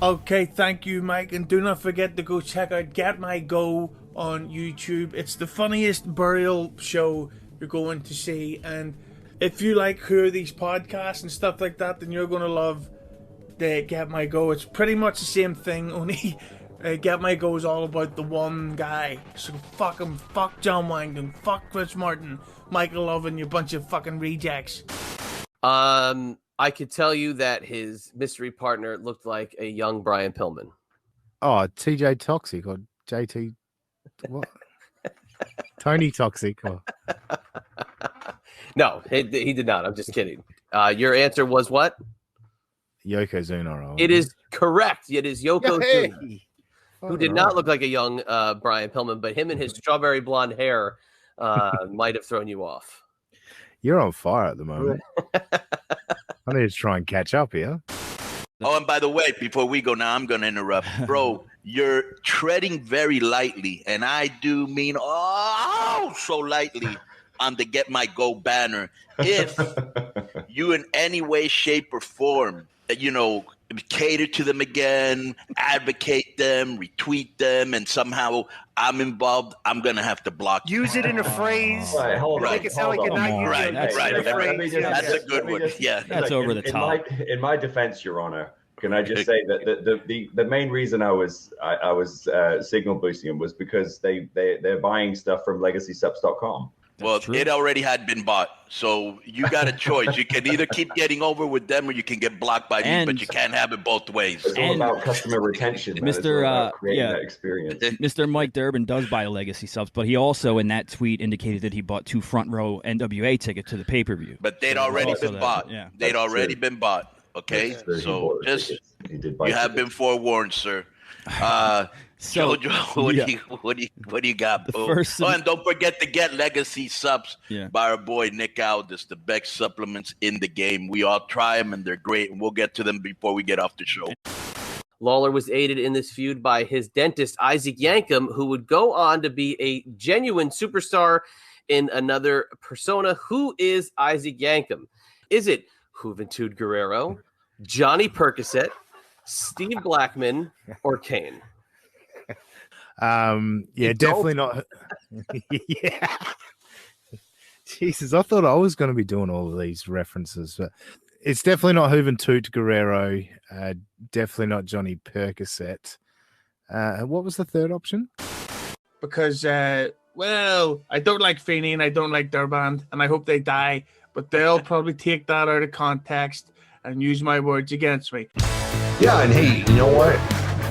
Okay, thank you, Mike, and do not forget to go check out Get My Go on YouTube. It's the funniest burial show you're going to see, and if you like hear these podcasts and stuff like that, then you're going to love the Get My Go. It's pretty much the same thing, only Get My Go is all about the one guy. So fuck him, fuck John Wangland, fuck Chris Martin, Michael Love, and you bunch of fucking rejects. I could tell you that his mystery partner looked like a young Brian Pillman. Oh, TJ Toxic or JT, what? Tony Toxic or... No, he did not. I'm just kidding. Your answer was what? Yokozuna. It is correct. It is Yokozuna, Hey! who did not look like a young Brian Pillman, but him and his strawberry blonde hair might have thrown you off. You're on fire at the moment. I need to try and catch up here. Oh, and by the way, before we go now, I'm going to interrupt. Bro, you're treading very lightly, and I do mean so lightly on the Get My Go banner. If you in any way, shape, or form, cater to them again, advocate them, retweet them, and somehow I'm involved, I'm going to have to block you. Use it in a phrase. Right, hold on. Make it sound like you're not using it. Right. That's a good one. Yeah. That's over the top. In my defense, Your Honor, can I just say that the main reason I was signal boosting them was because they're buying stuff from legacysubs.com. Well, it already had been bought, so you got a choice. You can either keep getting over with them, or you can get blocked by me. But you can't have it both ways. It's all about customer retention, Mr. that experience. Mr. Mike Durbin does buy Legacy Subs, but he also in that tweet indicated that he bought 2 front row NWA tickets to the pay-per-view. But they'd already been bought. Yeah. They'd already been bought. Okay, so just you have been forewarned, sir. So, Jojo, what do you got, boo? And don't forget to get Legacy Subs by our boy Nick Aldis, the best supplements in the game. We all try them, and they're great, and we'll get to them before we get off the show. Lawler was aided in this feud by his dentist, Isaac Yankem, who would go on to be a genuine superstar in another persona. Who is Isaac Yankem? Is it Juventud Guerrero, Johnny Percocet, Steve Blackman, or Kane? Definitely not. Yeah. Jesus, I thought I was going to be doing all of these references, but it's definitely not Juventud Guerrero. Definitely not Johnny Percocet. What was the third option? Because, I don't like Feeney and I don't like their band, and I hope they die, but they'll probably take that out of context and use my words against me. Yeah, and hey, you know what?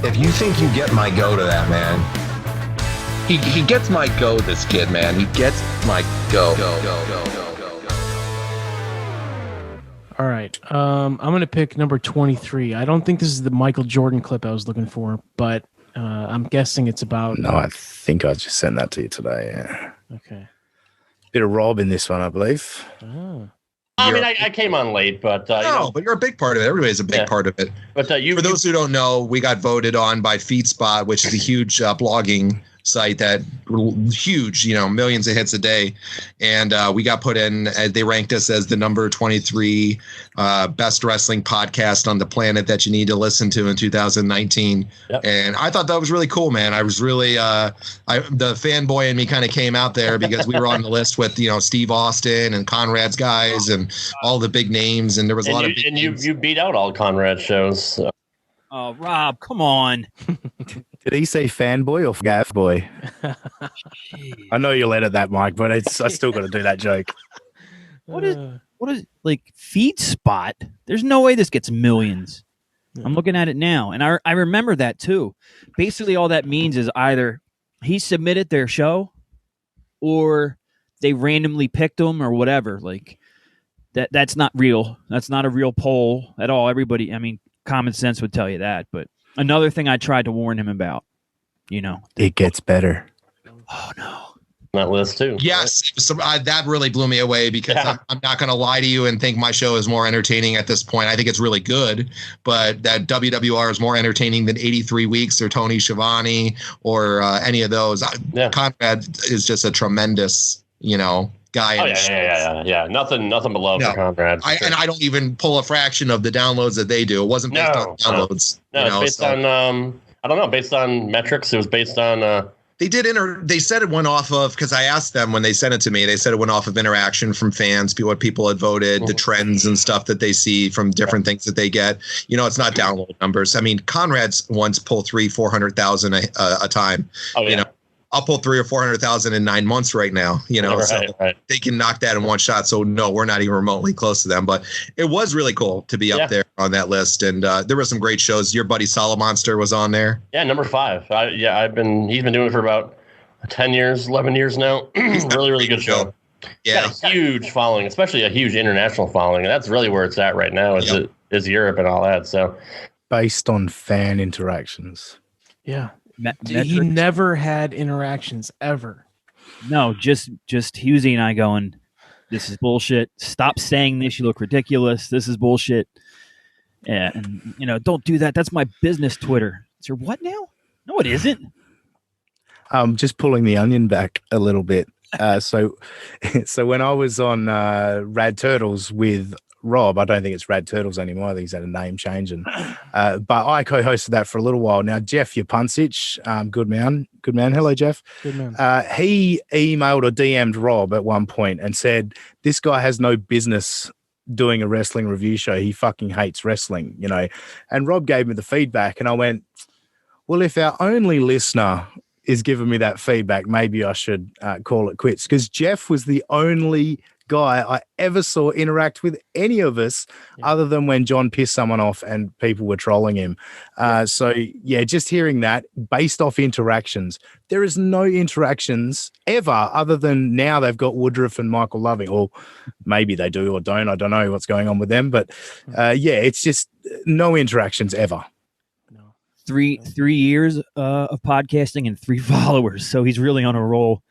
If you think you get my go to that, man, he gets my go, this kid, man. He gets my go. All right. I'm going to pick number 23. I don't think this is the Michael Jordan clip I was looking for, but I'm guessing it's about... No, I think I just sent that to you today, yeah. Okay. Bit of Rob in this one, I believe. Oh. I mean, I came on late, but but you're a big part of it. Everybody's a big part of it. But for those who don't know, we got voted on by FeedSpot, which is a huge blogging site that huge, millions of hits a day, and we got put in. They ranked us as the number 23 best wrestling podcast on the planet that you need to listen to in 2019. Yep. And I thought that was really cool, man. I was really the fanboy in me kind of came out there because we were on the list with Steve Austin and Conrad's guys and all the big names, and there was a lot of big names. You beat out all Conrad shows. So. Oh, Rob, come on. Did he say fanboy or gaff boy? I know you'll edit that, Mike, but I still got to do that joke. What is like FeedSpot? There's no way this gets millions. I'm looking at it now, and I remember that too. Basically, all that means is either he submitted their show, or they randomly picked him, or whatever. Like that's not real. That's not a real poll at all. Everybody, I mean, common sense would tell you that, but. Another thing I tried to warn him about, it gets better. Oh, no. That list, too. Yes. So, that really blew me away because I'm not going to lie to you and think my show is more entertaining at this point. I think it's really good, but that WWR is more entertaining than 83 Weeks or Tony Schiavone or any of those. Conrad is just a tremendous, guy. Oh in yeah, his yeah. Nothing but love No. for Conrad. for sure. And I don't even pull a fraction of the downloads that they do. It wasn't based on downloads. No, it's based on I don't know, based on metrics. It was based on they said it went off of, because I asked them when they sent it to me, they said it went off of interaction from fans, what people had voted, the trends and stuff that they see from different things that they get. It's not download numbers. I mean, Conrad's once pull 400,000 a time. Oh yeah. I'll pull 300,000 or 400,000 in 9 months right now. Right. They can knock that in one shot. So no, we're not even remotely close to them. But it was really cool to be up there on that list. And there were some great shows. Your buddy Solomonster was on there. Yeah, number 5. He's been doing it for about 10 years, 11 years now. really good show. Yeah, got a huge following, especially a huge international following, and that's really where it's at right now. Is Europe and all that. So based on fan interactions. Yeah. He never had interactions ever. No, just Husey and I going, this is bullshit. Stop saying this. You look ridiculous. This is bullshit. Yeah, and don't do that. That's my business Twitter. It's your what now? No, it isn't. Just pulling the onion back a little bit. So when I was on Rad Turtles with Rob, I don't think it's Rad Turtles anymore. I think he's had a name change, but I co-hosted that for a little while. Now, Jeff Yapunsich, good man. Hello, Jeff. Good man. He emailed or DM'd Rob at one point and said, "This guy has no business doing a wrestling review show. He fucking hates wrestling, And Rob gave me the feedback, and I went, "Well, if our only listener is giving me that feedback, maybe I should call it quits." Because Jeff was the only guy I ever saw interact with any of us other than when John pissed someone off and people were trolling him. So just hearing that based off interactions, there is no interactions ever other than now they've got Woodruff and Michael Loving, or maybe they do or don't. I don't know what's going on with them, but it's just no interactions ever. 3 years of podcasting and 3 followers. So he's really on a roll.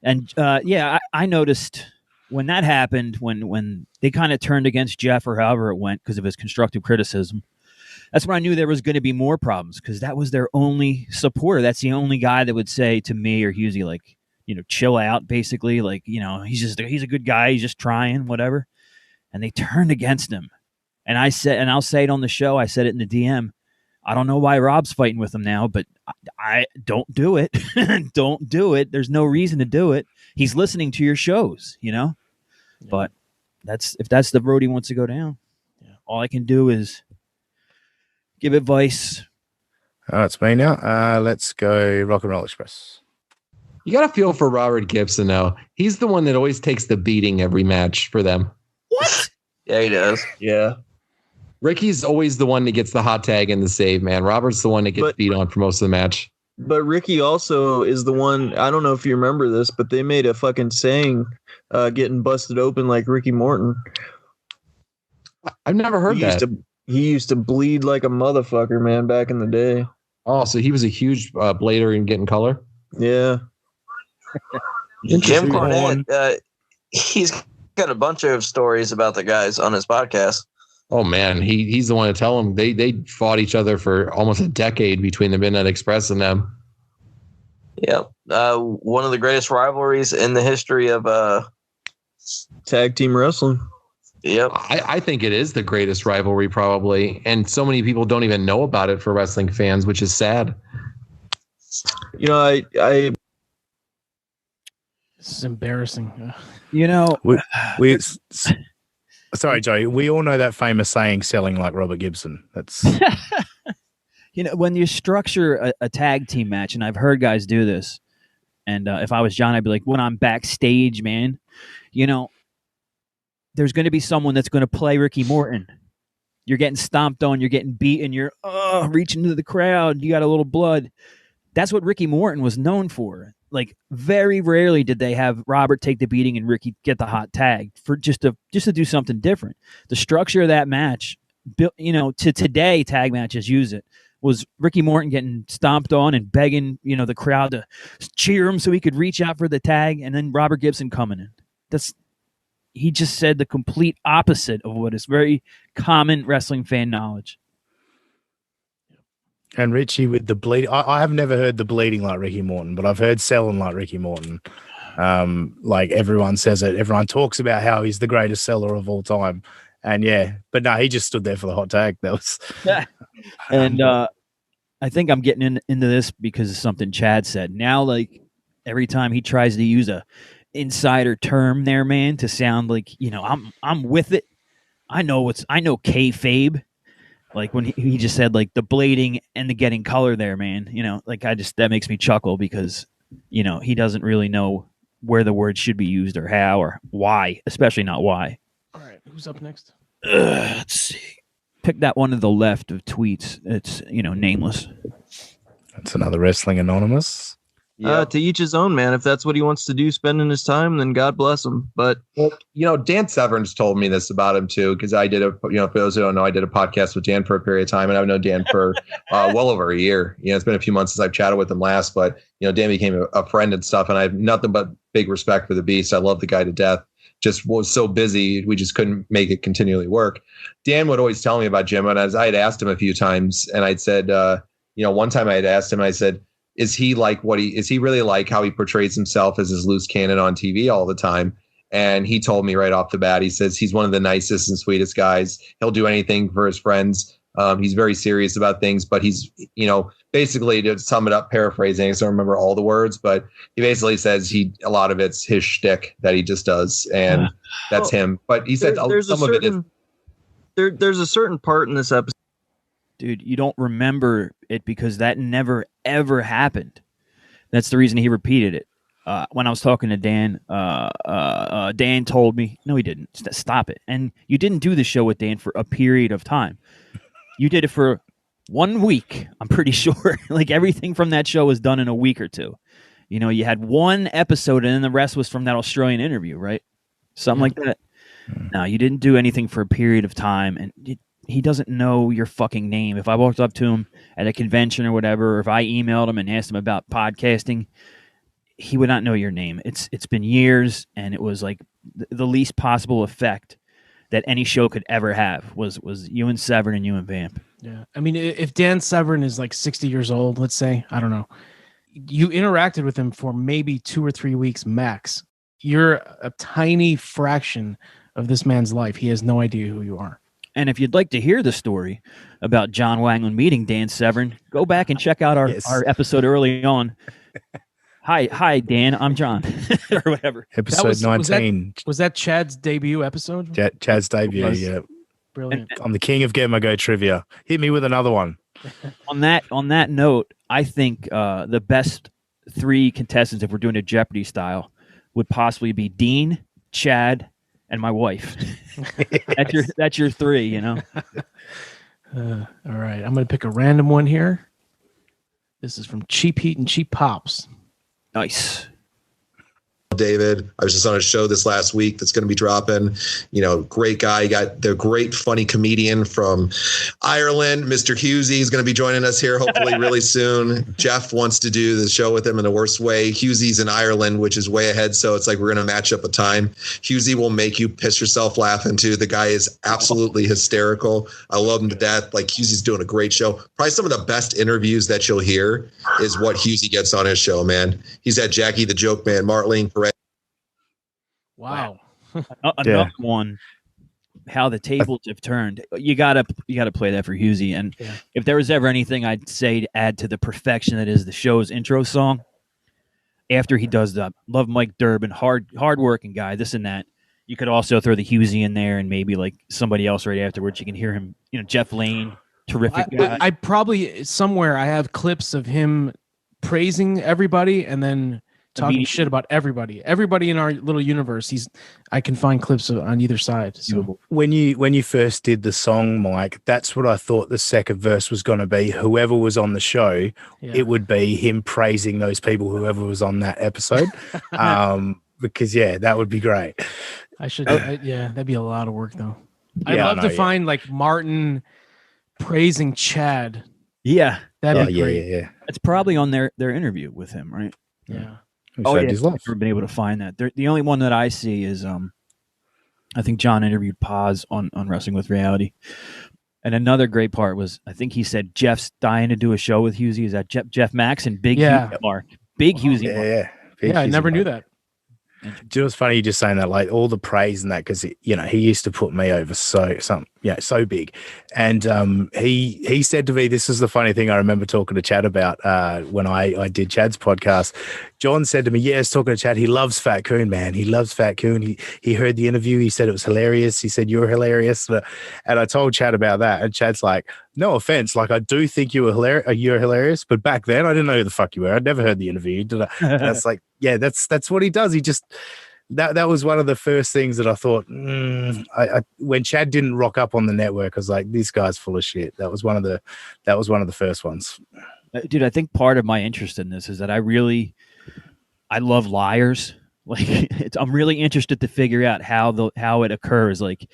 And I noticed when that happened, when they kind of turned against Jeff or however it went because of his constructive criticism, that's when I knew there was going to be more problems, because that was their only supporter. That's the only guy that would say to me or Husey, like, chill out, basically. Like, he's a good guy. He's just trying, whatever. And they turned against him. And I said, and I'll say it on the show, I said it in the DM, I don't know why Rob's fighting with him now, but I don't do it. Don't do it. There's no reason to do it. He's listening to your shows, But if that's the road he wants to go down, all I can do is give advice. Oh, it's me now. Let's go Rock and Roll Express. You got to feel for Robert Gibson, though. He's the one that always takes the beating every match for them. What? Yeah, he does. Yeah. Ricky's always the one that gets the hot tag and the save, man. Robert's the one that gets beat on for most of the match. But Ricky also is the one, I don't know if you remember this, but they made a fucking saying, getting busted open like Ricky Morton. I've never heard that. He used to bleed like a motherfucker, man, back in the day. Oh, so he was a huge blader in getting color? Yeah. Jim Cornette, he's got a bunch of stories about the guys on his podcast. Oh man, he's the one to tell them. They fought each other for almost a decade between the Midnight Express and them. Yep, one of the greatest rivalries in the history of tag team wrestling. Yep, I think it is the greatest rivalry probably, and so many people don't even know about it for wrestling fans, which is sad. I This is embarrassing. We sorry, Joey. We all know that famous saying, "Selling like Robert Gibson." That's when you structure a tag team match, and I've heard guys do this. And if I was John, I'd be like, when I'm backstage, man, there's going to be someone that's going to play Ricky Morton. You're getting stomped on, you're getting beaten, you're reaching into the crowd, you got a little blood. That's what Ricky Morton was known for. Like, very rarely did they have Robert take the beating and Ricky get the hot tag for just to do something different. The structure of that match, to today, tag matches use it, was Ricky Morton getting stomped on and begging, the crowd to cheer him so he could reach out for the tag, and then Robert Gibson coming in. He just said the complete opposite of what is very common wrestling fan knowledge. And Richie with the bleed. I have never heard the bleeding like Ricky Morton, but I've heard selling like Ricky Morton. Like everyone says it. Everyone talks about how he's the greatest seller of all time. And but no, he just stood there for the hot tag. That was, and I think I'm getting into this because of something Chad said. Now, like every time he tries to use a insider term there, man, to sound like I'm with it. I know kayfabe. Like when he just said like the blading and the getting color there, man. Like that makes me chuckle because he doesn't really know where the word should be used or how or why, especially not why. All right, who's up next? Let's see. Pick that one to the left of tweets. It's nameless. That's another Wrestling Anonymous. To each his own, man. If that's what he wants to do, spending his time, then God bless him. But Dan Severn's told me this about him too, because I did for those who don't know, I did a podcast with Dan for a period of time, and I've known Dan for well over a year. It's been a few months since I've chatted with him last, but Dan became a friend and stuff, and I have nothing but big respect for the beast. I love the guy to death. Just was so busy, we just couldn't make it continually work. Dan would always tell me about Jim, and as I had asked him a few times, and I'd said, one time I had asked him, I said, is he really like how he portrays himself as his loose cannon on TV all the time? And he told me right off the bat, he says he's one of the nicest and sweetest guys. He'll do anything for his friends. He's very serious about things, but he's, basically, to sum it up, paraphrasing, I don't remember all the words, but he basically says a lot of it's his shtick that he just does, and that's him. But he said some of it is. There's a certain part in this episode. Dude, you don't remember it because that never, ever happened. That's the reason he repeated it. When I was talking to Dan, Dan told me, no, he didn't. Stop it. And you didn't do the show with Dan for a period of time. You did it for 1 week, I'm pretty sure. Like everything from that show was done in a week or two. You had one episode and then the rest was from that Australian interview, right? Something like that. No, you didn't do anything for a period of time, and he doesn't know your fucking name. If I walked up to him at a convention or whatever, or if I emailed him and asked him about podcasting, he would not know your name. It's been years, and it was like the least possible effect that any show could ever have was you and Severn and you and Vamp. Yeah. I mean, if Dan Severn is like 60 years old, let's say, I don't know, you interacted with him for maybe 2 or 3 weeks max. You're a tiny fraction of this man's life. He has no idea who you are. And if you'd like to hear the story about John Wangland meeting Dan Severn, go back and check out our episode early on. Hi, Dan. I'm John, or whatever. Episode 19. Was that Chad's debut episode? Chad's debut, yeah. Brilliant. I'm the king of Get My Go trivia. Hit me with another one. On that note, I think the best 3 contestants, if we're doing a Jeopardy style, would possibly be Dean, Chad, and my wife. That's your 3, all right, I'm going to pick a random one here. This is from Cheap Heat and Cheap Pops. Nice. David, I was just on a show this last week that's going to be dropping. Great guy. You got the great funny comedian from Ireland, Mr. Husey, is going to be joining us here hopefully really soon. Jeff wants to do the show with him in the worst way. Husey's in Ireland, which is way ahead, so it's like we're going to match up a time. Husey will make you piss yourself laughing too. The guy is absolutely hysterical. I love him to death. Like, Husey's doing a great show. Probably some of the best interviews that you'll hear is what Husey gets on his show, man. He's had Jackie the Joke Man, Marlene Perez. Wow. Another one, how the tables have turned. You gotta play that for Husey. And if there was ever anything I'd say to add to the perfection that is the show's intro song, after he does the love Mike Durbin, hard working guy, this and that, you could also throw the Husey in there and maybe like somebody else right afterwards. You can hear him, Jeff Lane, terrific guy. I probably somewhere I have clips of him praising everybody and then talking shit about everybody in our little universe. I can find clips on either side. So when you first did the song, Mike, that's what I thought the second verse was going to be. Whoever was on the show, it would be him praising those people, whoever was on that episode. Because that would be great. I should. That'd be a lot of work though. I'd love to find like Martin praising Chad. Yeah, that'd be great. Yeah. It's probably on their interview with him, right? Yeah. I've never been able to find that. The only one that I see is I think John interviewed Paz on Wrestling with Reality. And another great part was, I think he said Jeff's dying to do a show with Husey. Is that Jeff Max and Big Husey Mark? Big Husey Mark. I never knew that. Do you know what's funny? You just saying that, like all the praise and that, because he used to put me over so big, and he said to me, this is the funny thing I remember talking to Chad about when I did Chad's podcast. John said to me, "Yes, talking to Chad, he loves Fat Coon, man. He loves Fat Coon. He heard the interview. He said it was hilarious. He said you're hilarious." And I told Chad about that, and Chad's like, "No offense, like I do think you're hilarious, but back then I didn't know who the fuck you were. I'd never heard the interview." And that's like, yeah, that's what he does. He just that was one of the first things that I thought. When Chad didn't rock up on the network, I was like, this guy's full of shit. That was one of the first ones. Dude, I think part of my interest in this is that I love liars. Like, I'm really interested to figure out how it occurs. Like,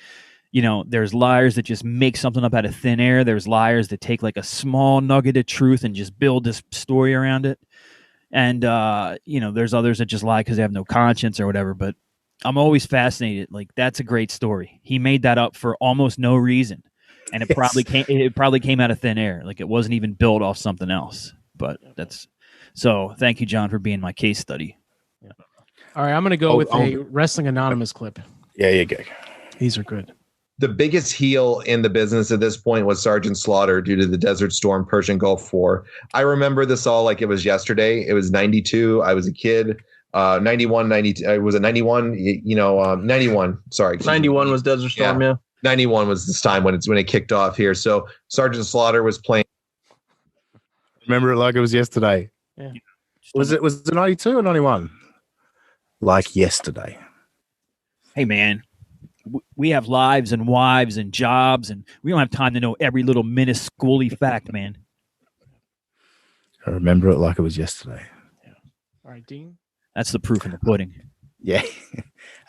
there's liars that just make something up out of thin air. There's liars that take like a small nugget of truth and just build this story around it. And, there's others that just lie because they have no conscience or whatever. But I'm always fascinated. Like, that's a great story. He made that up for almost no reason. And it probably came out of thin air. Like, it wasn't even built off something else. But so thank you, John, for being my case study. Yeah. All right, I'm going to go with a Wrestling Anonymous clip. Yeah, you go. These are good. The biggest heel in the business at this point was Sergeant Slaughter due to the Desert Storm Persian Gulf War. I remember this all like it was yesterday. It was 92. I was a kid. 91, 92. Was it 91? 91. Sorry. 91 was Desert Storm, yeah. 91 was this time when it kicked off here. So Sergeant Slaughter was playing. Remember it like it was yesterday. Yeah. Was it 92 or 91? Like yesterday. Hey, man. We have lives and wives and jobs, and we don't have time to know every little minuscule fact, man. I remember it like it was yesterday. Yeah. All right, Dean. That's the proof in the pudding. Yeah.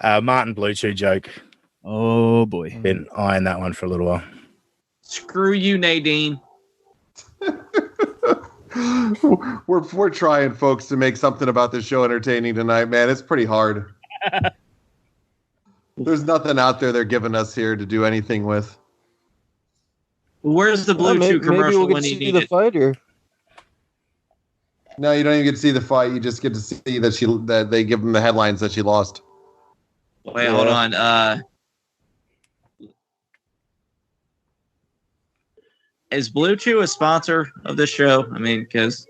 Martin Blue Chew joke. Oh, boy. Been eyeing that one for a little while. Screw you, Nadine. We're trying, folks, to make something about this show entertaining tonight, man. It's pretty hard. There's nothing out there they're giving us here to do anything with. Where's the Blue Chew commercial we'll when you need the it? fighter. No, you don't even get to see the fight. You just get to see that they give them the headlines that she lost. Wait, hold on. Is Blue Chew a sponsor of this show? I mean, because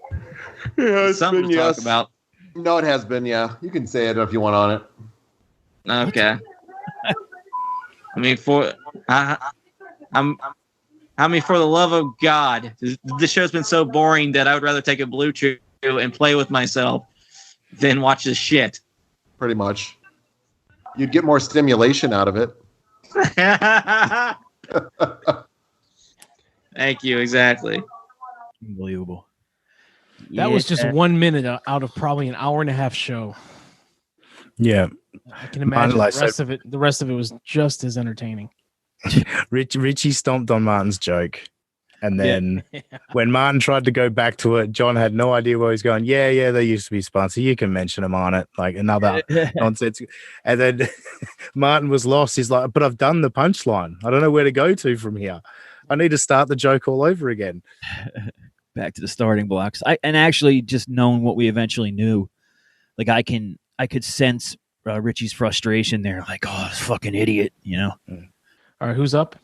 it's something been, to yes. talk about. No, it has been. Yeah, you can say it if you want on it. Okay. I mean, for the love of God, this show's been so boring that I would rather take a Blue Chew and play with myself than watch this shit. Pretty much. You'd get more stimulation out of it. Thank you. Exactly. Unbelievable. That was just 1 minute out of probably an hour and a half show. Yeah. I can imagine the rest of it was just as entertaining. Richie stomped on Martin's joke. And then when Martin tried to go back to it, John had no idea where he's going. Yeah, they used to be sponsored. You can mention them on it. Like another nonsense. And then Martin was lost. He's like, but I've done the punchline. I don't know where to go to from here. I need to start the joke all over again. Back to the starting blocks. And actually just knowing what we eventually knew, like I could sense Richie's frustration there. Like, oh, this fucking idiot, All right, who's up?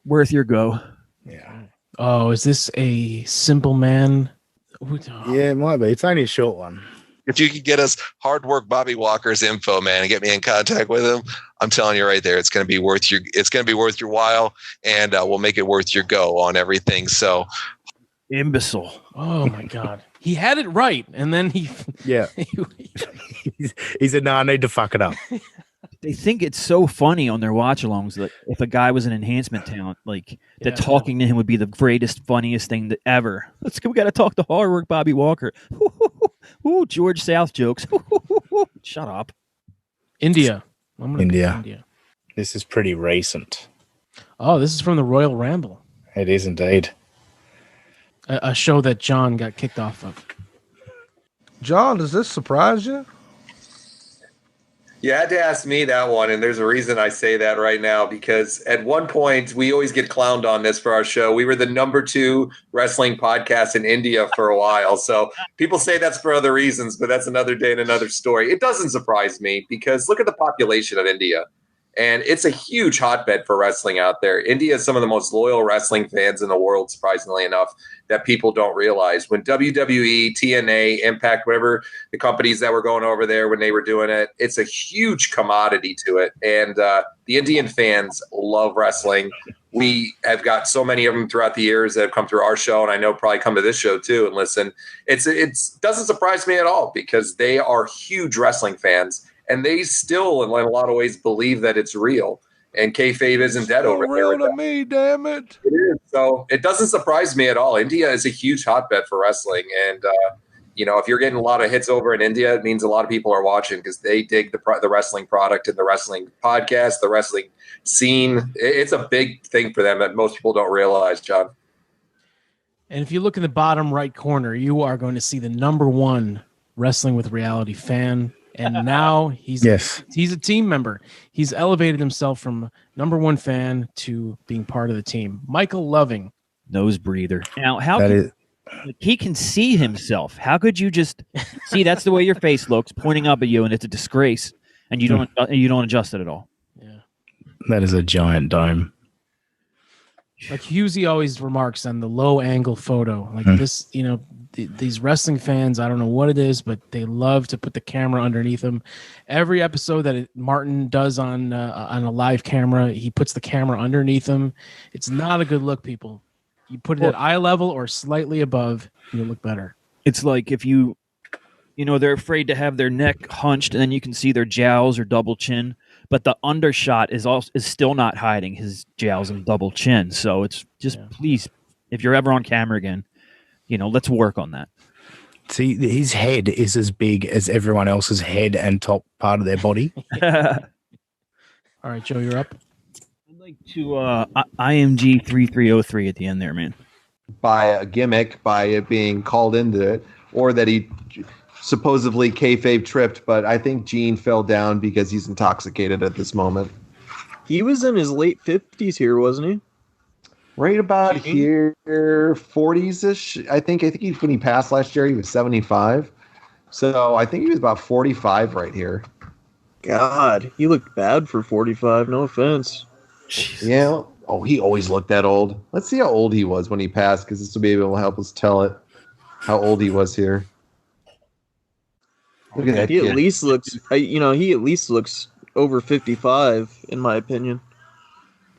Worth your go. Yeah. Oh, is this a simple man? Yeah, it might be. It's only a short one. If you could get us hard work Bobby Walker's info, man, and get me in contact with him, I'm telling you right there, it's going to be worth your while, and we'll make it worth your go on everything. So, imbecile. Oh my God, he had it right, and then he he said, "No, I need to fuck it up." They think it's so funny on their watch-alongs that if a guy was an enhancement talent, like that talking to him would be the greatest, funniest thing that ever. We got to talk to hard work Bobby Walker. Ooh, George South jokes. Shut up. India. India. This is pretty recent. Oh, this is from the Royal Ramble. It is indeed. A show that John got kicked off of. John, does this surprise you? You had to ask me that one, and there's a reason I say that right now, because at one point, we always get clowned on this for our show. We were the #2 wrestling podcast in India for a while. So people say that's for other reasons, but that's another day and another story. It doesn't surprise me because look at the population of India. And it's a huge hotbed for wrestling out there. India is some of the most loyal wrestling fans in the world, surprisingly enough, that people don't realize. When WWE, TNA, Impact, whatever the companies that were going over there when they were doing it, it's a huge commodity to it. And the Indian fans love wrestling. We have got so many of them throughout the years that have come through our show, and I know probably come to this show too and listen. It doesn't surprise me at all because they are huge wrestling fans. And they still, in a lot of ways, believe that it's real. And kayfabe isn't dead over there. Real to me, damn it. It is. So it doesn't surprise me at all. India is a huge hotbed for wrestling. And, if you're getting a lot of hits over in India, it means a lot of people are watching because they dig the wrestling product and the wrestling podcast, the wrestling scene. It's a big thing for them that most people don't realize, John. And if you look in the bottom right corner, you are going to see the #1 Wrestling with Reality fan. And now he's a team member. He's elevated himself from #1 fan to being part of the team. Michael Loving. Nose breather. Now, he can see himself. How could you just see that's the way your face looks, pointing up at you, and it's a disgrace, and you don't adjust it at all? Yeah. That is a giant dome. Like Husey always remarks on the low angle photo, like this, these wrestling fans, I don't know what it is, but they love to put the camera underneath them. Every episode that Martin does on a live camera, he puts the camera underneath them. It's not a good look, people. You put it at eye level or slightly above, you'll look better. It's like if they're afraid to have their neck hunched, and then you can see their jowls or double chin. But the undershot is still not hiding his jowls and double chin. So it's just please, if you're ever on camera again, let's work on that. See, his head is as big as everyone else's head and top part of their body. All right, Joe, you're up. I'd like to IMG 3303 at the end there, man. By a gimmick, by it being called into it, or that he supposedly kayfabe tripped, but I think Gene fell down because he's intoxicated at this moment. He was in his late 50s here, wasn't he? Right about here, 40s-ish. I think when he passed last year, he was 75. So I think he was about 45 right here. God, he looked bad for 45. No offense. Jeez. Yeah. Oh, he always looked that old. Let's see how old he was when he passed, because this will be able to help us tell it how old he was here. Look at that. He at least looks over 55, in my opinion.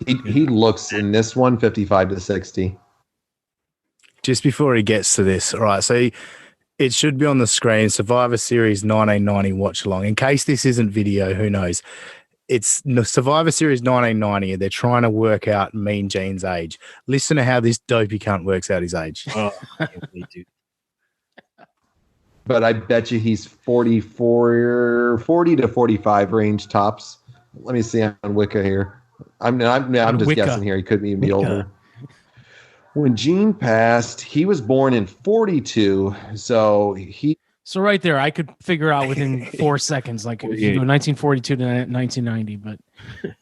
He looks in this one 55 to 60. Just before he gets to this, all right, so it should be on the screen, Survivor Series 1990 watch along. In case this isn't video, who knows? It's Survivor Series 1990, and they're trying to work out Mean Gene's age. Listen to how this dopey cunt works out his age. Oh, dude. But I bet you he's 40 to 45 range tops. Let me see on Wicca here. I'm just guessing here. He couldn't even be older. When Gene passed, he was born in 42. So right there, I could figure out within 4 seconds, like if you go 1942 to 1990, but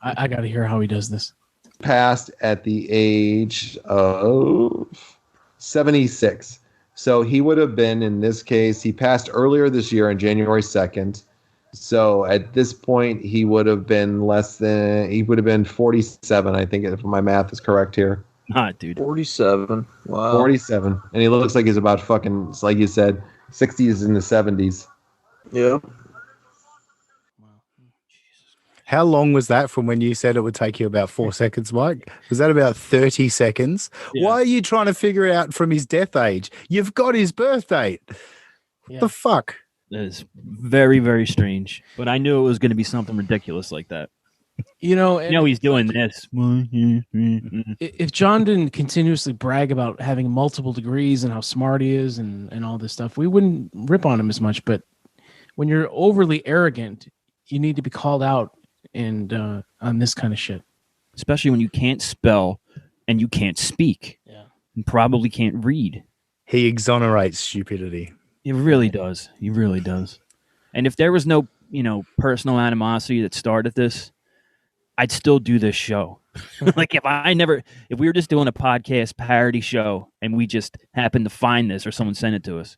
I got to hear how he does this. Passed at the age of 76. So he would have been, in this case, he passed earlier this year on January 2nd. So at this point, he would have been 47, I think, if my math is correct here. Dude. 47. Wow. 47. And he looks like he's about fucking, like you said, 60s in the 70s. Yeah. How long was that from when you said it would take you about 4 seconds, Mike? Was that about 30 seconds? Yeah. Why are you trying to figure it out from his death age? You've got his birth date. What the fuck? That is very, very strange. But I knew it was going to be something ridiculous like that. He's doing this. If John didn't continuously brag about having multiple degrees and how smart he is and all this stuff, we wouldn't rip on him as much. But when you're overly arrogant, you need to be called out and on this kind of shit. Especially when you can't spell and you can't speak. Yeah. And probably can't read. He exonerates stupidity. He really does. He really does. And if there was no personal animosity that started this, I'd still do this show. Like if we were just doing a podcast parody show and we just happened to find this or someone sent it to us,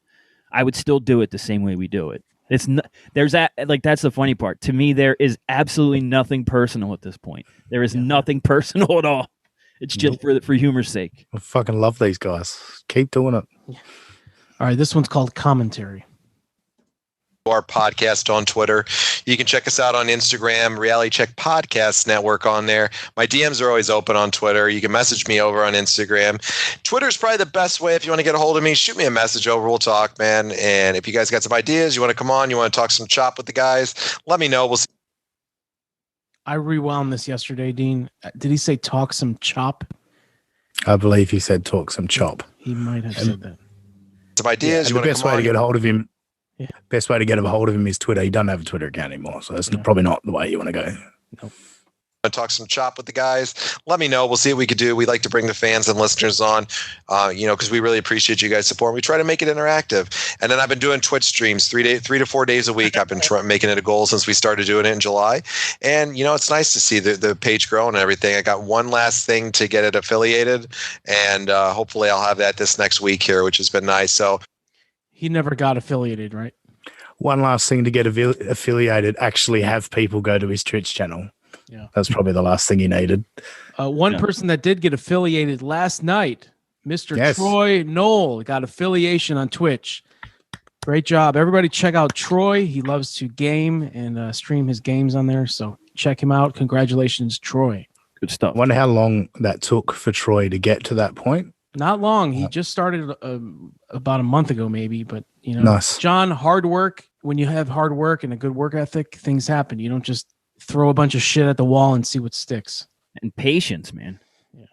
I would still do it the same way we do it. That's the funny part. To me, there is absolutely nothing personal at this point. There is nothing personal at all. It's just for humor's sake. I fucking love these guys. Keep doing it. All right, this one's called Commentary. Our podcast on Twitter. You can check us out on Instagram, Reality Check Podcast Network on there. My DMs are always open on Twitter. You can message me over on Instagram. Twitter is probably the best way if you want to get a hold of me. Shoot me a message over. We'll talk, man. And if you guys got some ideas, you want to come on, you want to talk some chop with the guys, let me know. We'll see. I rewound this yesterday, Dean. Did he say talk some chop? I believe he said talk some chop. He might have said that. Some ideas. The best way to get a hold of him. Yeah. Best way to get a hold of him is Twitter. He doesn't have a Twitter account anymore, so that's probably not the way you want to go. Nope. Talk some chop with the guys. Let me know. We'll see what we could do. We like to bring the fans and listeners on, because we really appreciate you guys' support. We try to make it interactive. And then I've been doing Twitch streams 3 to 4 days a week. I've been making it a goal since we started doing it in July. And, it's nice to see the page grow and everything. I got one last thing to get it affiliated, and hopefully I'll have that this next week here, which has been nice. So he never got affiliated, right? One last thing to get affiliated, actually have people go to his Twitch channel. Yeah, that's probably the last thing he needed. One person that did get affiliated last night, Mr. Troy Knoll, got affiliation on Twitch. Great job. Everybody check out Troy. He loves to game and stream his games on there. So check him out. Congratulations, Troy. Good stuff. I wonder how long that took for Troy to get to that point. Not long. He just started about a month ago, maybe. But, nice. John, hard work. When you have hard work and a good work ethic, things happen. You don't just throw a bunch of shit at the wall and see what sticks. And patience, man. Yeah.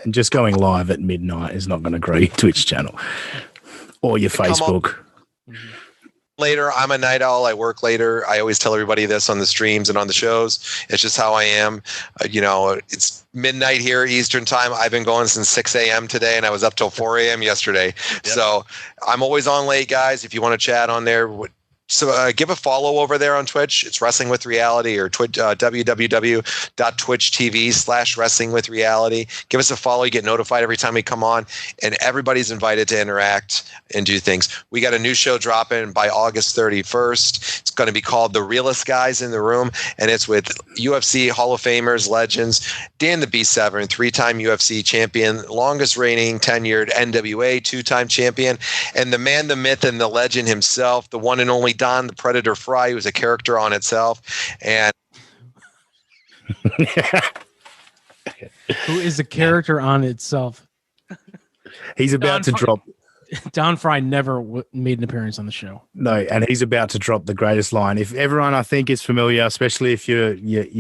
And just going live at midnight is not going to grow your Twitch channel or your Facebook. Later, I'm a night owl. I work later. I always tell everybody this on the streams and on the shows. It's just how I am. It's midnight here, Eastern time. I've been going since 6 a.m. today, and I was up till 4 a.m. yesterday. Yep. So I'm always on late, guys. If you want to chat on there, so give a follow over there on Twitch. It's Wrestling with Reality, or www.twitch.tv/Wrestling with Reality. Give us a follow. You get notified every time we come on, and everybody's invited to interact and do things. We got a new show dropping by August 31st. It's going to be called The Realest Guys in the Room, and it's with UFC Hall of Famers, legends, Dan the Beast Severn, 3-time UFC champion, longest reigning tenured NWA 2-time champion, and the man, the myth, and the legend himself, the one and only Don the Predator Fry, who's a character on itself. And who is a character on itself? He's about to drop. Don Fry never made an appearance on the show. No, and he's about to drop the greatest line. If everyone, I think, is familiar, especially if you're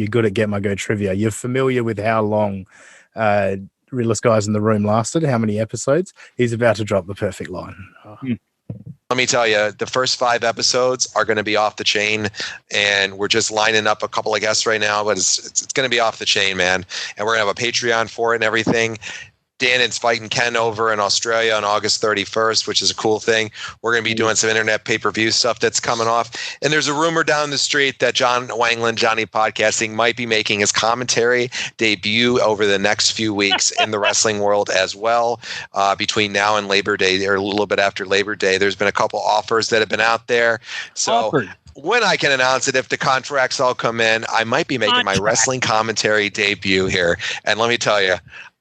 good at Get My Go trivia, you're familiar with how long Realest Guys in the Room lasted, how many episodes. He's about to drop the perfect line. Let me tell you, the first 5 episodes are going to be off the chain, and we're just lining up a couple of guests right now, but it's going to be off the chain, man. And we're going to have a Patreon for it and everything. Dan is fighting Ken over in Australia on August 31st, which is a cool thing. We're going to be doing some internet pay-per-view stuff that's coming off. And there's a rumor down the street that John Wangland, Johnny Podcasting, might be making his commentary debut over the next few weeks in the wrestling world as well, between now and Labor Day, or a little bit after Labor Day. There's been a couple offers that have been out there. So when I can announce it, if the contracts all come in, I might be making my wrestling commentary debut here. And let me tell you,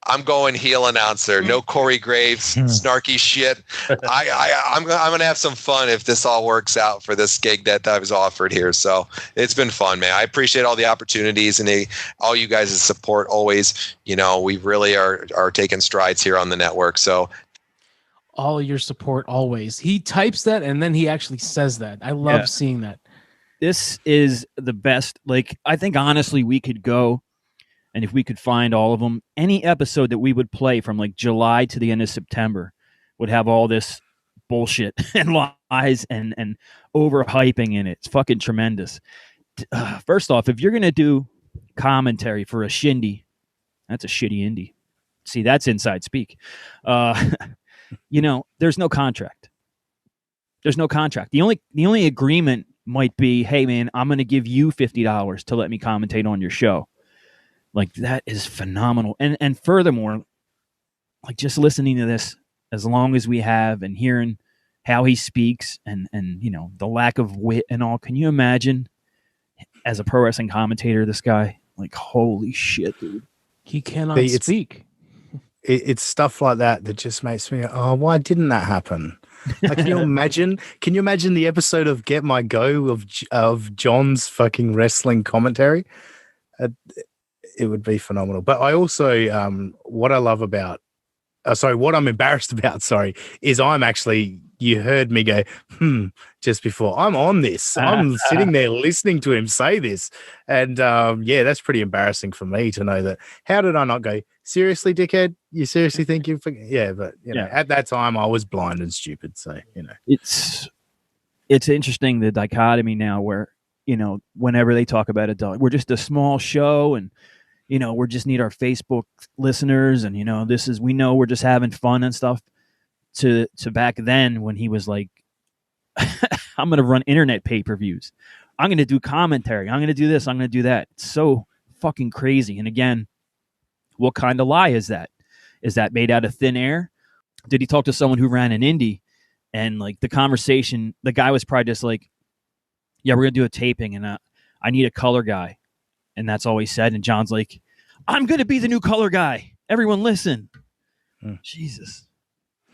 I'm going heel announcer. No Corey Graves, snarky shit. I'm going to have some fun if this all works out for this gig that I was offered here. So it's been fun, man. I appreciate all the opportunities and all you guys' support always. We really are taking strides here on the network. So all your support always. He types that and then he actually says that. I love seeing that. This is the best. I think honestly we could go, and if we could find all of them, any episode that we would play from July to the end of September would have all this bullshit and lies and overhyping in it. It's fucking tremendous. First off, if you're going to do commentary for a shindy, that's a shitty indie. See, that's inside speak. There's no contract. There's no contract. The only agreement might be, hey man, I'm going to give you $50 to let me commentate on your show. Like, that is phenomenal. And furthermore, like, just listening to this as long as we have and hearing how he speaks and you know, the lack of wit and all. Can you imagine as a pro wrestling commentator, this guy, like, holy shit, dude. He cannot speak. It's stuff like that just makes me, oh, why didn't that happen? Like, can you imagine the episode of Get My Go of John's fucking wrestling commentary? It would be phenomenal. But I also, what I love about, what I'm embarrassed about, is I'm actually, you heard me go, just before. I'm on this. I'm sitting there listening to him say this. And yeah, that's pretty embarrassing for me to know that. How did I not go, seriously, dickhead? You seriously think you forget? Yeah, but, you know, at that time I was blind and stupid. So, you know. It's interesting, the dichotomy now where, you know, whenever they talk about it, we're just a small show and, you know, we just need our Facebook listeners, and, you know, we know we're just having fun and stuff, to back then when he was like, I'm going to run internet pay-per-views. I'm going to do commentary. I'm going to do this. I'm going to do that. It's so fucking crazy. And again, what kind of lie is that? Is that made out of thin air? Did he talk to someone who ran an indie, and like the conversation, the guy was probably just like, yeah, we're going to do a taping and I need a color guy. And that's all he said. And John's like, I'm going to be the new color guy. Everyone listen. Jesus.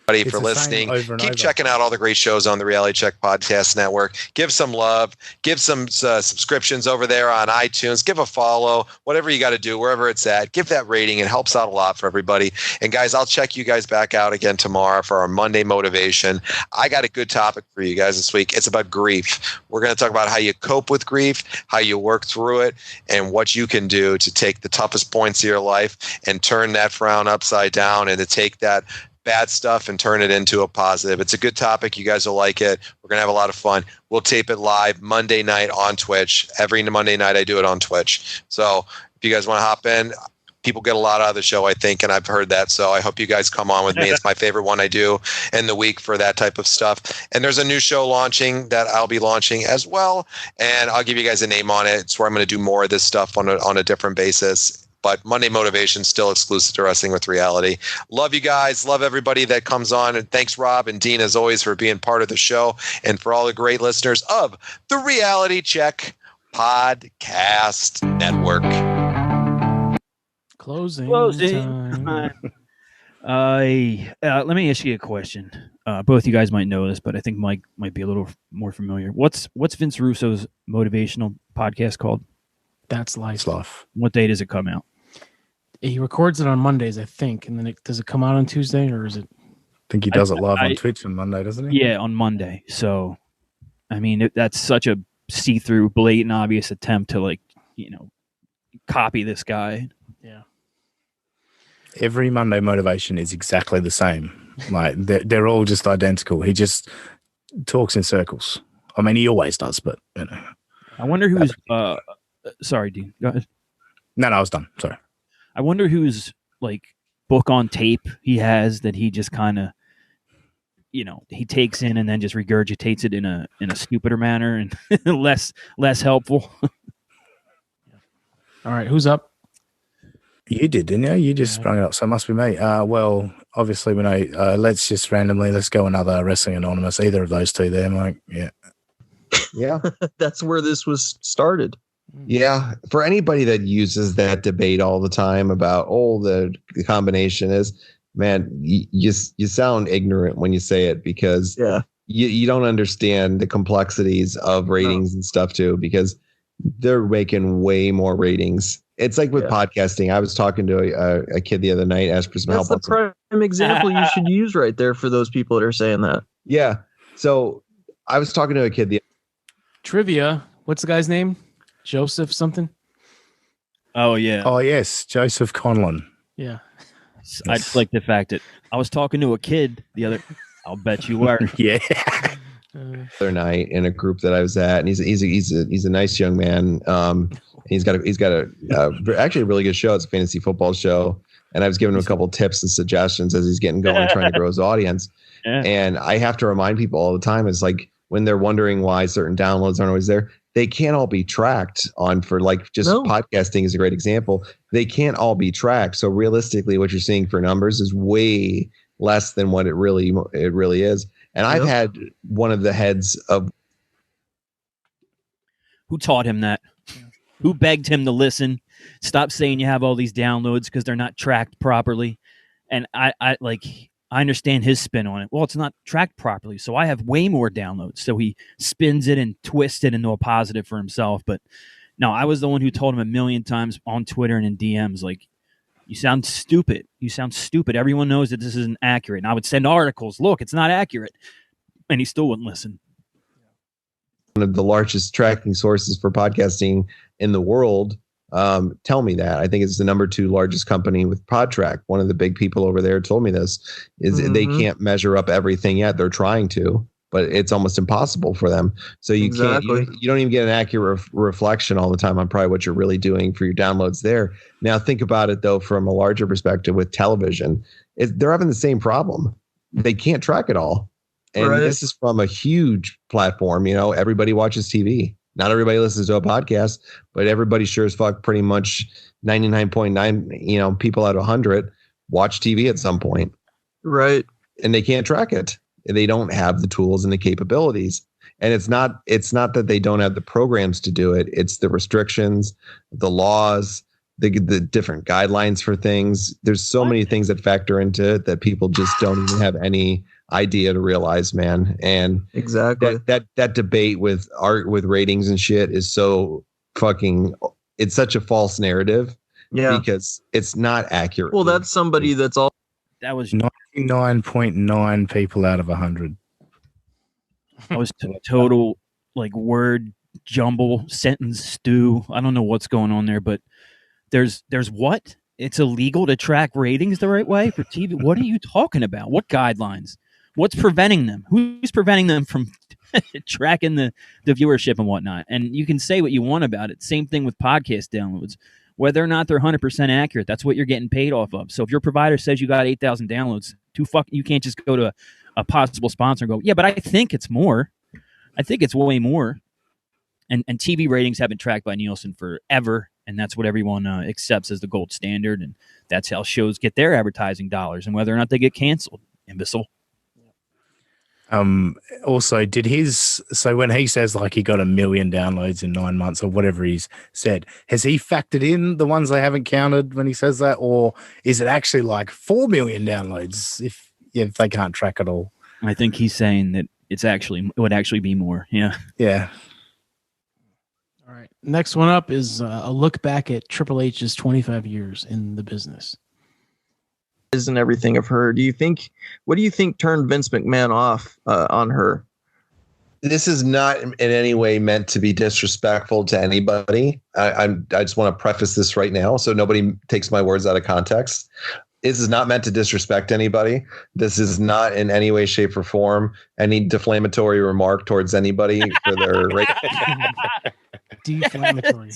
Everybody for listening. Keep checking out all the great shows on the Reality Check Podcast Network. Give some love. Give some subscriptions over there on iTunes. Give a follow. Whatever you got to do, wherever it's at. Give that rating. It helps out a lot for everybody. And guys, I'll check you guys back out again tomorrow for our Monday motivation. I got a good topic for you guys this week. It's about grief. We're going to talk about how you cope with grief, how you work through it, and what you can do to take the toughest points of your life and turn that frown upside down, and to take that bad stuff and turn it into a positive. It's a good topic. You guys will like it. We're going to have a lot of fun. We'll tape it live Monday night on Twitch. Every Monday night I do it on Twitch. So if you guys want to hop in, people get a lot out of the show, I think, and I've heard that. So I hope you guys come on with me. It's my favorite one I do in the week for that type of stuff. And there's a new show launching that I'll be launching as well. And I'll give you guys a name on it. It's where I'm going to do more of this stuff on a different basis. But Monday Motivation still exclusive to Wrestling with Reality. Love you guys. Love everybody that comes on. And thanks, Rob and Dean, as always, for being part of the show, and for all the great listeners of the Reality Check Podcast Network. Closing time. Let me ask you a question. Both you guys might know this, but I think Mike might be a little more familiar. What's Vince Russo's motivational podcast called? That's Life. What day does it come out? He records it on Mondays, I think, and then does it come out on Tuesday, or is it? I think he does it live on Twitch on Monday, doesn't he? Yeah, on Monday. So, I mean, that's such a see-through, blatant, obvious attempt to, like, you know, copy this guy. Yeah. Every Monday motivation is exactly the same. Like, they're all just identical. He just talks in circles. I mean, he always does, but, you know. I wonder who's sorry, Dean. Go ahead. No, I was done. Sorry. I wonder whose, like, book on tape he has that he just kind of, you know, he takes in and then just regurgitates it in a stupider manner and less helpful. All right, who's up? You did, didn't you? You just sprung it up, so it must be me. Well, obviously, we know. Let's go another Wrestling Anonymous. Either of those two there, Mike. Yeah. Yeah. That's where this was started. Yeah. For anybody that uses that debate all the time about, the combination is, man, you sound ignorant when you say it, because you don't understand the complexities of ratings and stuff too, because they're making way more ratings. It's like with podcasting. I was talking to a kid the other night, asked for some help. That's the prime example you should use right there for those people that are saying that. Yeah. So I was talking to a kid Trivia. What's the guy's name? Joseph something? Oh, yeah. Oh, yes. Joseph Conlon. Yeah. I just like the fact that I was talking to a kid the other. I'll bet you were. Yeah. Other night in a group that I was at, and he's a nice young man. He's got actually a really good show. It's a fantasy football show, and I was giving him a couple tips and suggestions as he's getting going, trying to grow his audience. Yeah. And I have to remind people all the time, it's like, when they're wondering why certain downloads aren't always there. They can't all be tracked on for like just podcasting is a great example. They can't all be tracked. So realistically, what you're seeing for numbers is way less than what it really is. And I've had one of the heads of who taught him that, who begged him to listen, stop saying you have all these downloads because they're not tracked properly. And I understand his spin on it. Well, it's not tracked properly, so I have way more downloads. So he spins it and twists it into a positive for himself. But no, I was the one who told him a million times on Twitter and in DMs, like, you sound stupid. You sound stupid. Everyone knows that this isn't accurate. And I would send articles, look, it's not accurate. And he still wouldn't listen. One of the largest tracking sources for podcasting in the world tell me that. I think it's the number 2 largest company with PodTrack. One of the big people over there told me this, is they can't measure up everything yet. They're trying to, but it's almost impossible for them. So you can't, you don't even get an accurate reflection all the time on probably what you're really doing for your downloads there. Now think about it though, from a larger perspective with television, they're having the same problem. They can't track it all. And this is from a huge platform. You know, everybody watches TV. Not everybody listens to a podcast, but everybody sure as fuck pretty much 99.9, people out of 100 watch TV at some point. Right. And they can't track it. They don't have the tools and the capabilities. And it's not that they don't have the programs to do it. It's the restrictions, the laws, the different guidelines for things. There's so many things that factor into it that people just don't even have any idea to realize, man. And exactly that debate with art, with ratings and shit is so fucking, it's such a false narrative. Yeah. Because it's not accurate. Well, that's somebody that's all. That was 99.9 people out of 100. That was total like word jumble, sentence stew. I don't know what's going on there, but there's what? It's illegal to track ratings the right way for TV. What are you talking about? What guidelines? What's preventing them? Who's preventing them from tracking the viewership and whatnot? And you can say what you want about it. Same thing with podcast downloads. Whether or not they're 100% accurate, that's what you're getting paid off of. So if your provider says you got 8,000 downloads, you can't just go to a possible sponsor and go, yeah, but I think it's more. I think it's way more. And TV ratings have been tracked by Nielsen forever, and that's what everyone accepts as the gold standard, and that's how shows get their advertising dollars and whether or not they get canceled. Imbecile. Also, so when he says like he got 1 million downloads in 9 months or whatever he's said, has he factored in the ones they haven't counted when he says that, or is it actually like 4 million downloads if they can't track it all? I think he's saying that it would actually be more. Yeah. Yeah. All right. Next one up is a look back at Triple H's 25 years in the business. And everything of her. What do you think turned Vince McMahon off on her? This is not in any way meant to be disrespectful to anybody. I just want to preface this right now so nobody takes my words out of context. This is not meant to disrespect anybody. This is not in any way, shape, or form any defamatory remark towards anybody for their defamatory.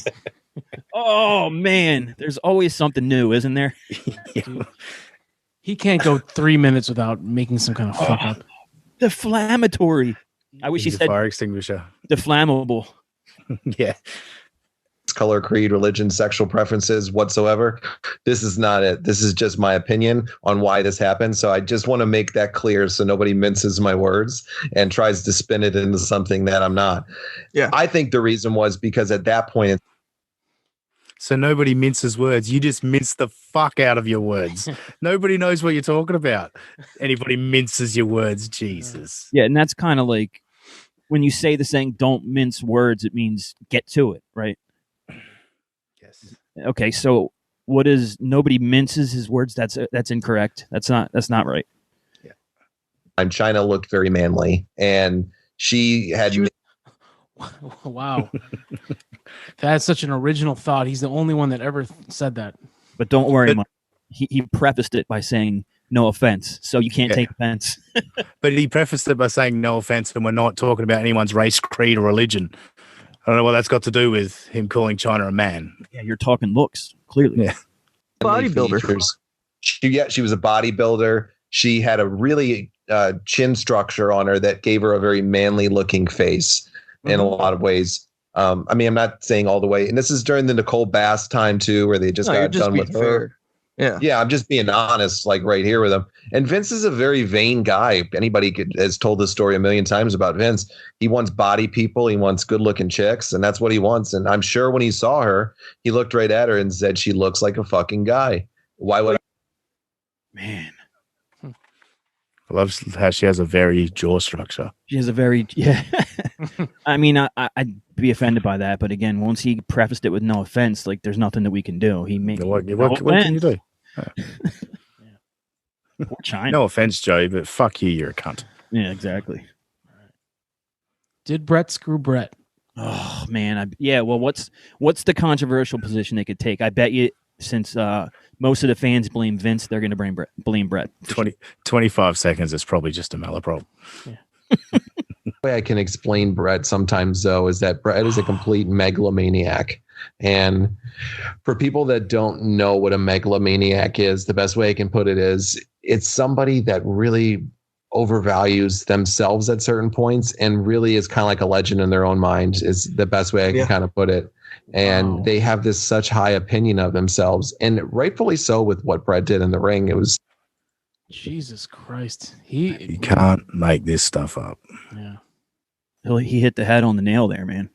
Oh man, there's always something new, isn't there? He can't go 3 minutes without making some kind of fuck up. Deflammatory. I wish he said fire extinguisher. Deflammable. Yeah. Color, creed, religion, sexual preferences whatsoever. This is not it. This is just my opinion on why this happened. So I just want to make that clear so nobody minces my words and tries to spin it into something that I'm not. Yeah. I think the reason was because at that point, so nobody minces words. You just mince the fuck out of your words. Nobody knows what you're talking about. Anybody minces your words. Jesus. Yeah, and that's kind of like when you say the saying, don't mince words, it means get to it, right? Yes. Okay, so what is nobody minces his words? That's incorrect. That's not right. Yeah. And China looked very manly, and she had. Wow. That's such an original thought. He's the only one that ever said that. But don't worry, Mike. He prefaced it by saying no offense, so you can't take offense. But he prefaced it by saying no offense, and we're not talking about anyone's race, creed, or religion. I don't know what that's got to do with him calling China a man. Yeah, you're talking looks, clearly. Yeah. Bodybuilder. She was a bodybuilder. She had a really chin structure on her that gave her a very manly looking face in a lot of ways. I mean, I'm not saying all the way, and this is during the Nicole Bass time too, where they just got done with her. Yeah, I'm just being honest, like right here with him. And Vince is a very vain guy. Anybody has told this story a million times about Vince. He wants body people. He wants good looking chicks, and that's what he wants. And I'm sure when he saw her, he looked right at her and said, "She looks like a fucking guy." Why would? Man, I love how she has a very jaw structure. she has a very I mean, I'd be offended by that, but again, once he prefaced it with no offense, like there's nothing that we can do. He made What can you do? Poor China. No offense, Joe, but fuck you, you're a cunt. Yeah, exactly. Did Brett screw Brett? Oh man, well, what's the controversial position they could take? I bet you, since most of the fans blame Vince, they're going to blame Brett. 25 seconds is probably just a malaprop. The way I can explain Brett sometimes, though, is that Brett is a complete megalomaniac. And for people that don't know what a megalomaniac is, the best way I can put it is it's somebody that really overvalues themselves at certain points and really is kind of like a legend in their own mind is the best way I can kind of put it. And they have this such high opinion of themselves, and rightfully so with what Brett did in the ring. It was Jesus Christ. You can't make this stuff up. Yeah. He hit the head on the nail there, man.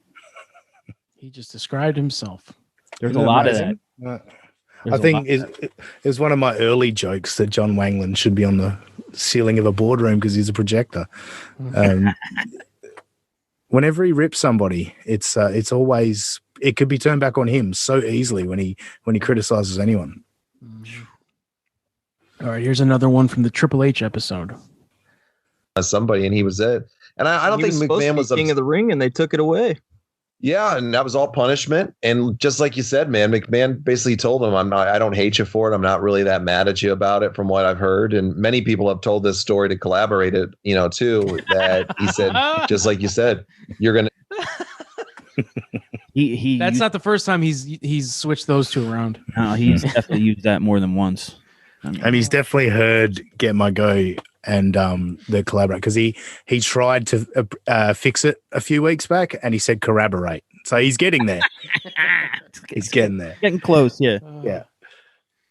He just described himself. There's a lot of that. I think it was one of my early jokes that John Wangland should be on the ceiling of a boardroom because he's a projector. Whenever he rips somebody, it's always, it could be turned back on him so easily when he criticizes anyone. All right, here's another one from the Triple H episode. Somebody, and he was it. And I don't think McMahon was king of the ring, and they took it away. Yeah, and that was all punishment. And just like you said, man, McMahon basically told him, I don't hate you for it. I'm not really that mad at you about it, from what I've heard. And many people have told this story to collaborate it, too. That he said, just like you said, you're gonna. That's not the first time he's switched those two around. No, he's definitely used that more than once. And he's definitely heard "Get My Go" and the collaborate, because he tried to fix it a few weeks back, and he said corroborate. So he's getting there. He's getting there. Getting close, yeah. Yeah.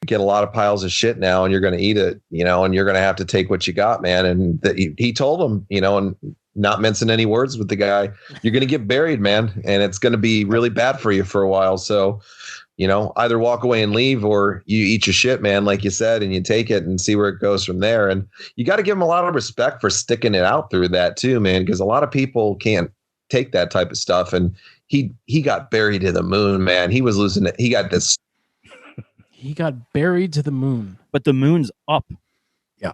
Get a lot of piles of shit now, and you're going to eat it, and you're going to have to take what you got, man. And he told him, and not mincing any words with the guy, you're going to get buried, man, and it's going to be really bad for you for a while. So, either walk away and leave, or you eat your shit, man, like you said, and you take it and see where it goes from there. And you got to give him a lot of respect for sticking it out through that too, man, because a lot of people can't take that type of stuff. And he got buried to the moon, man. He was losing it. He got this. He got buried to the moon. But the moon's up. Yeah.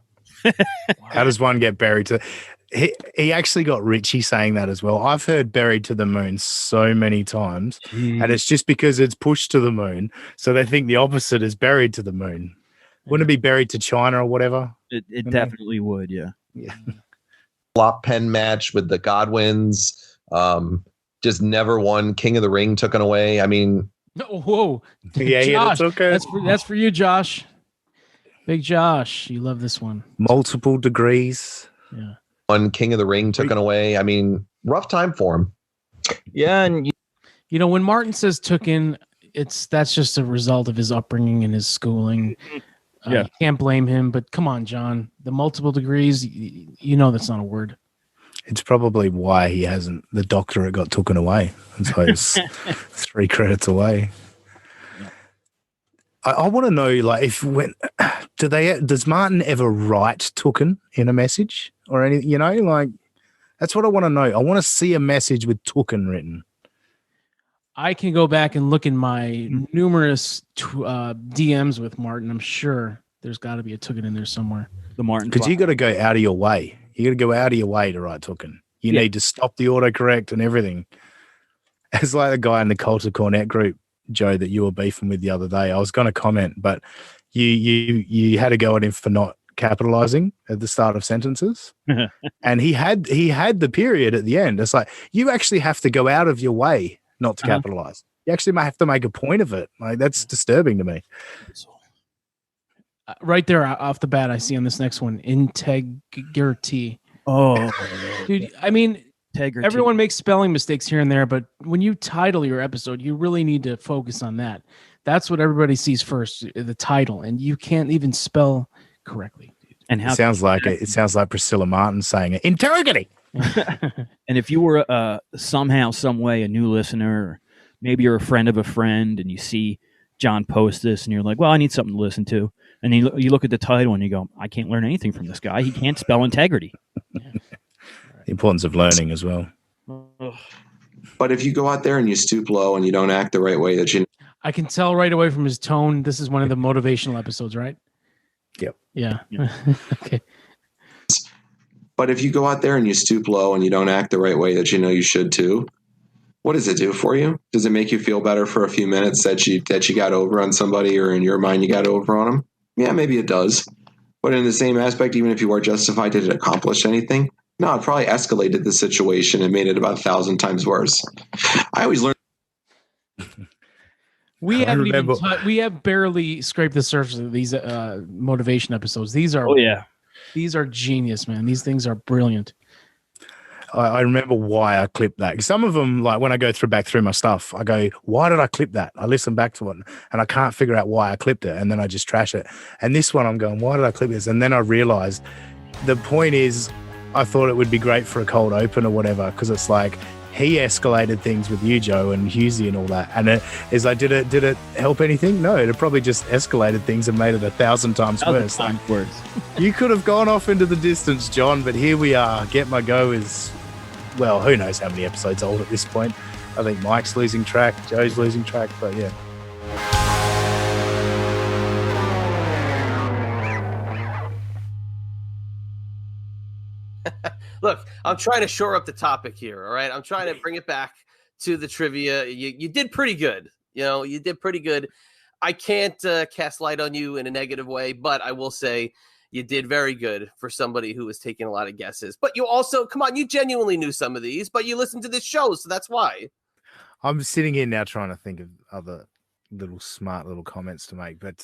How does one get buried to? He actually got Richie saying that as well. I've heard buried to the moon so many times, and it's just because it's pushed to the moon. So they think the opposite is buried to the moon. Wouldn't it be buried to China or whatever? It definitely would, yeah. Yeah. Flop pen match with the Godwins. Just never won. King of the Ring taken away. I mean, whoa. Yeah, Josh, that's for you, Josh. Big Josh. You love this one. Multiple degrees. Yeah. One King of the Ring taken away. I mean, rough time for him. Yeah, and when Martin says "tooken," that's just a result of his upbringing and his schooling. You can't blame him. But come on, John, the multiple degrees, that's not a word. It's probably why he hasn't. The doctorate got taken away, and so it's 3 credits away. I want to know, like, does Martin ever write "tooken" in a message or anything? Like, that's what I want to know. I want to see a message with "tooken" written. I can go back and look in my numerous DMs with Martin. I'm sure there's got to be a "tooken" in there somewhere. The Martin, because you got to go out of your way. You got to go out of your way to write "tooken." You need to stop the autocorrect and everything. It's like the guy in the Coulter Cornet group, Joe, that you were beefing with the other day. I was going to comment, but you had to go at him for not capitalizing at the start of sentences, and he had the period at the end. It's like, you actually have to go out of your way not to capitalize. You actually might have to make a point of it. Like, that's disturbing to me. right there off the bat, I see on this next one, integrity. Oh, dude. I mean, integrity. Everyone makes spelling mistakes here and there, but when you title your episode, you really need to focus on that. That's what everybody sees first, the title, and you can't even spell correctly. And how it sounds like Priscilla Martin saying it. Integrity. And if you were somehow, some way, a new listener, or maybe you're a friend of a friend, and you see John post this, and you're like, "Well, I need something to listen to," and then you look at the title and you go, "I can't learn anything from this guy. He can't spell integrity." The importance of learning as well. But if you go out there and you stoop low and you don't act the right way, I can tell right away from his tone. This is one of the motivational episodes, right? Yep. Yeah. Okay. But if you go out there and you stoop low and you don't act the right way that you know you should too, what does it do for you? Does it make you feel better for a few minutes that you got over on somebody, or in your mind you got over on them? Yeah, maybe it does. But in the same aspect, even if you are justified, did it accomplish anything? No, it probably escalated the situation and made it about 1,000 times worse. I always learn. We have barely scraped the surface of these motivation episodes. These are these are genius, man. These things are brilliant. I remember why I clipped that. Some of them, like when I go back through my stuff, I go, "Why did I clip that?" I listen back to it, and I can't figure out why I clipped it, and then I just trash it. And this one, I'm going, "Why did I clip this?" And then I realized the point is, I thought it would be great for a cold open or whatever, because it's like he escalated things with you, Joe, and Husey and all that. And it is like, did it help anything? No, it probably just escalated things and made it 1,000 times worse. You could have gone off into the distance, John, but here we are. Get My Go is, well, who knows how many episodes old at this point. I think Mike's losing track, Joe's losing track, but yeah. Look, I'm trying to shore up the topic here, all right? I'm trying to bring it back to the trivia. You did pretty good. You did pretty good. I can't cast light on you in a negative way, but I will say you did very good for somebody who was taking a lot of guesses. But you also, come on, you genuinely knew some of these, but you listened to this show, so that's why. I'm sitting here now trying to think of other smart little comments to make, but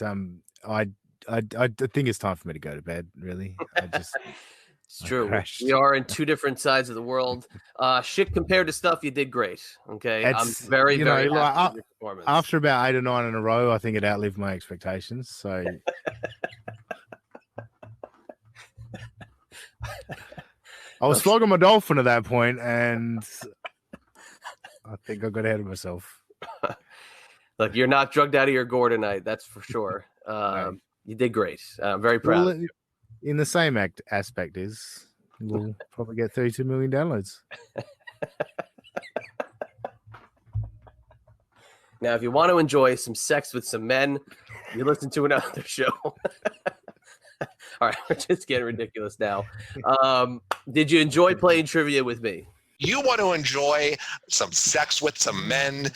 I think it's time for me to go to bed, really. It's true. We are in two different sides of the world. Shit compared to stuff, you did great. Okay. I'm very, very happy with your performance. After about 8 or 9 in a row, I think it outlived my expectations. So I was flogging my dolphin at that point, and I think I got ahead of myself. Look, you're not drugged out of your gore tonight. That's for sure. You did great. I'm very proud of you. In the same aspect is we'll probably get 32 million downloads. Now, if you want to enjoy some sex with some men, you listen to another show. All right, we're just getting ridiculous now. Did you enjoy playing trivia with me? You want to enjoy some sex with some men?